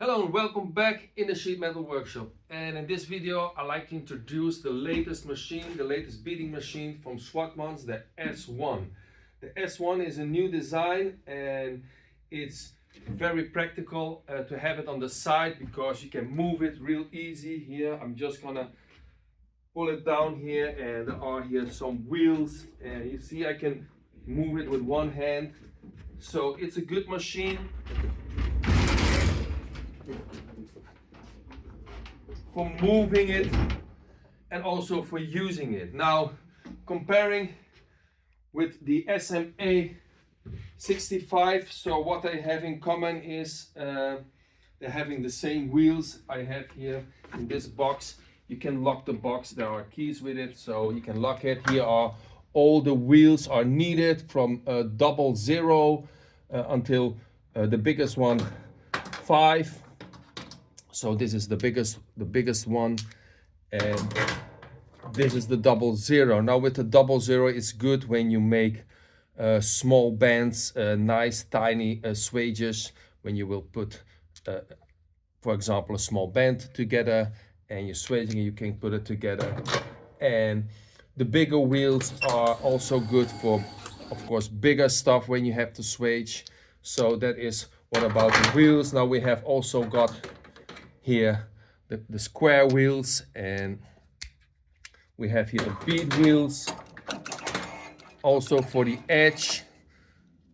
Hello and welcome back in the sheet metal workshop. And in this video I like to introduce the latest machine, the latest beading machine from Schwartmanns, the S1. The S1 is a new design and it's very practical to have it on the side because you can move it real easy. Here I'm just gonna pull it down here and there are here some wheels and you see I can move it with one hand. So it's a good machine for moving it and also for using it. Now, comparing with the SMA 65, so what they have in common is they're having the same wheels. I have here in this box. You can lock the box. There are keys with it, so you can lock it. Here are all the wheels are needed from 00 until the biggest one 5. So this is the biggest one, and this is the 00. Now with the 00, it's good when you make small bands, nice tiny swages, when you will put, for example, a small band together, and you're swaging it, you can put it together. And the bigger wheels are also good for, of course, bigger stuff when you have to swage. So that is what about the wheels. Now we have also got here the square wheels, and we have here the bead wheels also for the edge.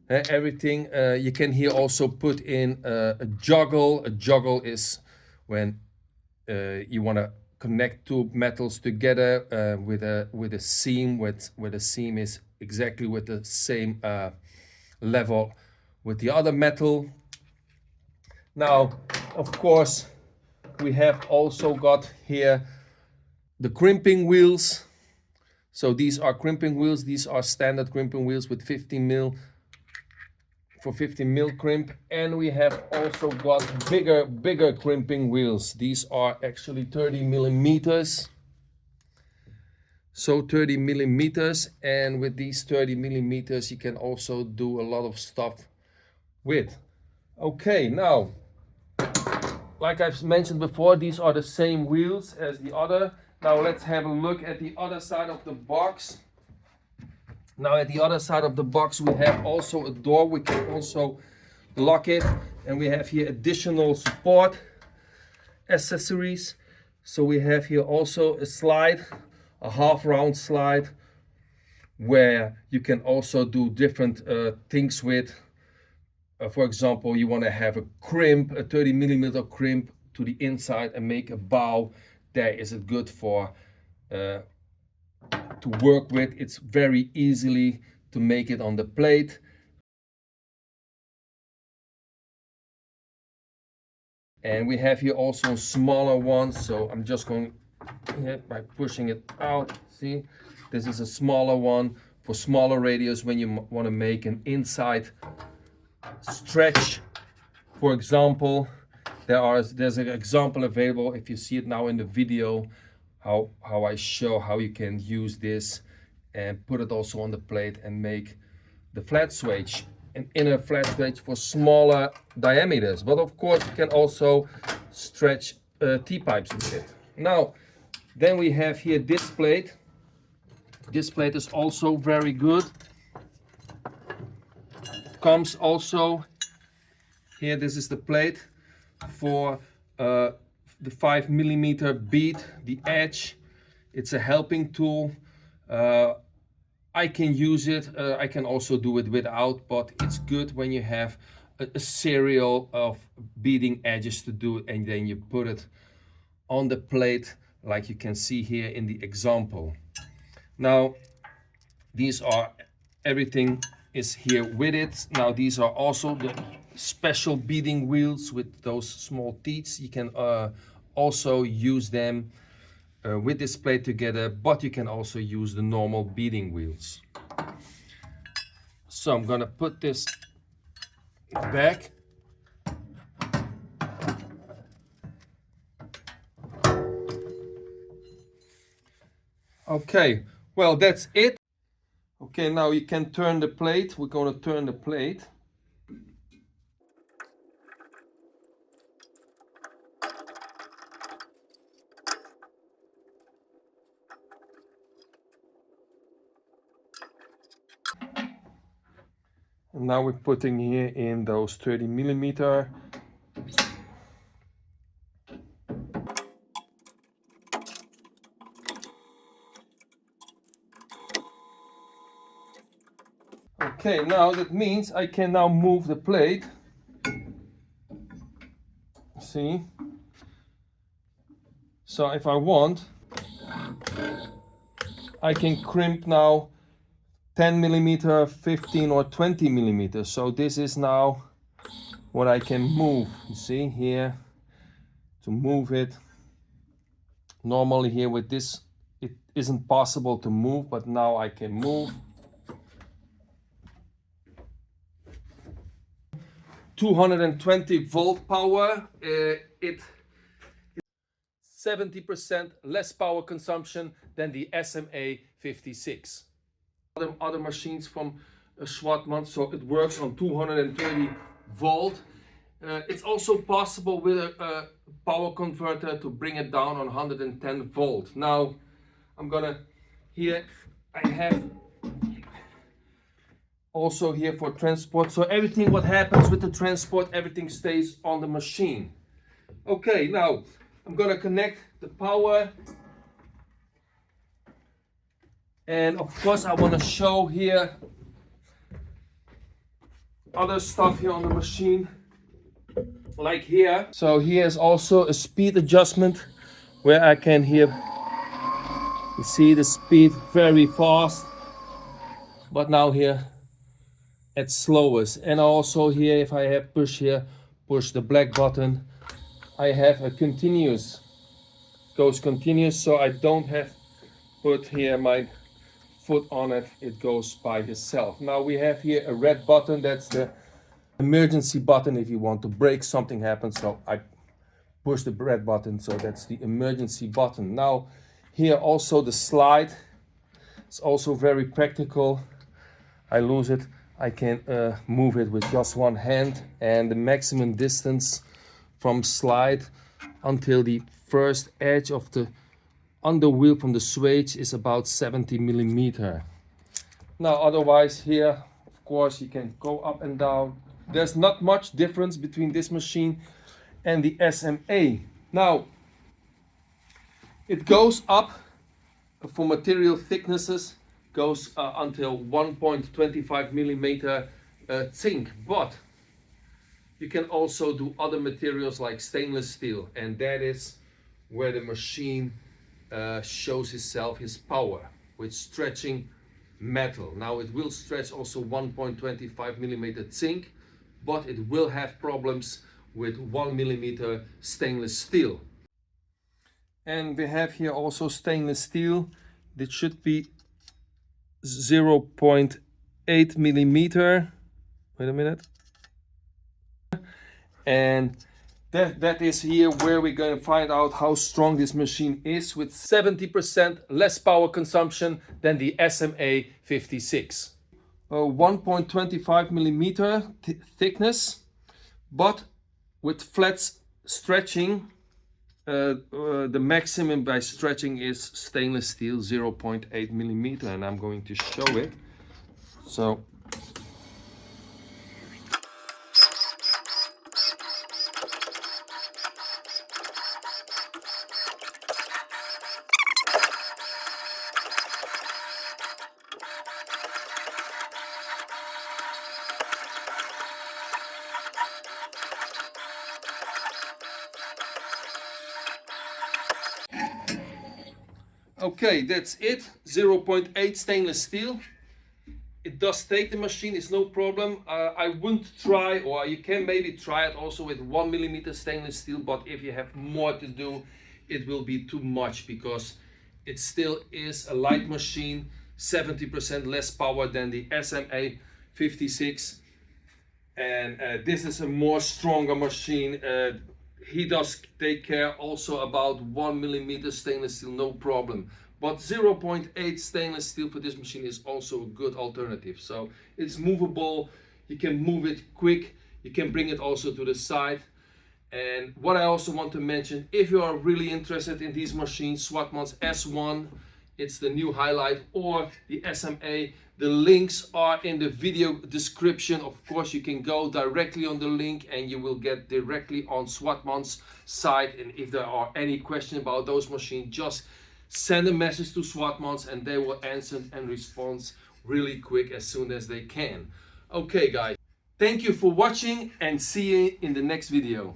Everything you can here also put in a joggle. A joggle is when you want to connect two metals together with a seam, where the seam is exactly with the same level with the other metal. Now, of course, we have also got here the crimping wheels. So these are crimping wheels. These are standard crimping wheels with 15 mil for 15 mil crimp. And we have also got bigger crimping wheels. These are actually 30 millimeters. So 30 millimeters. And with these 30 millimeters, you can also do a lot of stuff with. Okay, now, like I've mentioned before, these are the same wheels as the other. Now let's have a look at the other side of the box. Now at the other side of the box we have also a door. We can also lock it, and we have here additional support accessories. So we have here also a slide, a half round slide, where you can also do different things with. For example, you want to have a crimp, a 30 millimeter crimp to the inside and make a bow. There is it good for to work with. It's very easily to make it on the plate. And we have here also smaller ones. So I'm just going here by pushing it out. See, this is a smaller one for smaller radius when you want to make an inside stretch. For example, there's an example available, if you see it now in the video, how I show how you can use this and put it also on the plate and make the flat swage, an inner flat swage for smaller diameters. But of course you can also stretch T-pipes with it. Now then we have here this plate. This plate is also very good. Comes also here, this is the plate for the 5 millimeter bead, the edge. It's a helping tool. I can use it, I can also do it without, but it's good when you have a serial of beading edges to do, and then you put it on the plate like you can see here in the example. Now these are everything is here with it. Now these are also the special beading wheels with those small teeth. You can also use them with this plate together, but you can also use the normal beading wheels. So I'm gonna put this back. Okay, well, that's it. Okay, now you can turn the plate. We're going to turn the plate. And now we're putting here in those 30 millimeter. Okay, now that means I can now move the plate. See? So if I want, I can crimp now 10 millimeter, 15 or 20 millimeters. So this is now what I can move. You see here, to move it. Normally here with this, it isn't possible to move, but now I can move. 220 volt power. It 70% less power consumption than the SMA 56. Other machines from Schwartmanns, so it works on 230 volt. It's also possible with a power converter to bring it down on 110 volt. Now I'm gonna, here I have also here for transport, so everything what happens with the transport, everything stays on the machine. Okay, now I'm gonna connect the power, and of course I want to show here other stuff here on the machine, like here. So here's also a speed adjustment where I can here, you see the speed very fast, but now here at slowest. And also here, if I have push the black button, I have a continuous, goes continuous, so I don't have put here my foot on it, it goes by itself. Now we have here a red button, that's the emergency button if you want to brake, something happens, so I push the red button, so that's the emergency button. Now here also the slide, it's also very practical. I lose it, I can move it with just one hand, and the maximum distance from slide until the first edge of the underwheel from the switch is about 70 millimeter. Now otherwise here, of course, you can go up and down. There's not much difference between this machine and the SMA. Now it goes up for material thicknesses, goes until 1.25 millimeter zinc, but you can also do other materials like stainless steel, and that is where the machine shows itself, his power, with stretching metal. Now it will stretch also 1.25 millimeter zinc, but it will have problems with 1 millimeter stainless steel. And we have here also stainless steel that should be 0.8 millimeter. Wait a minute. And that is here where we're going to find out how strong this machine is, with 70% less power consumption than the SMA 56. 1.25 millimeter thickness, but with flat stretching. The maximum by stretching is stainless steel 0.8 millimeter, and I'm going to show it. So okay, that's it. 0.8 stainless steel. It does take the machine, it's no problem. I wouldn't try, or you can maybe try it also with 1 millimeter stainless steel, but if you have more to do, it will be too much, because it still is a light machine, 70% less power than the SMA 56. And this is a more stronger machine. He does take care also about 1 millimeter stainless steel, no problem. But 0.8 stainless steel for this machine is also a good alternative. So it's movable, you can move it quick, you can bring it also to the side. And what I also want to mention, if you are really interested in these machines, Schwartmanns S1, it's the new highlight, or the SMA. The links are in the video description. Of course, you can go directly on the link and you will get directly on Schwartmanns' site. And if there are any questions about those machines, just send a message to Schwartmanns and they will answer and respond really quick as soon as they can. Okay guys, thank you for watching and see you in the next video.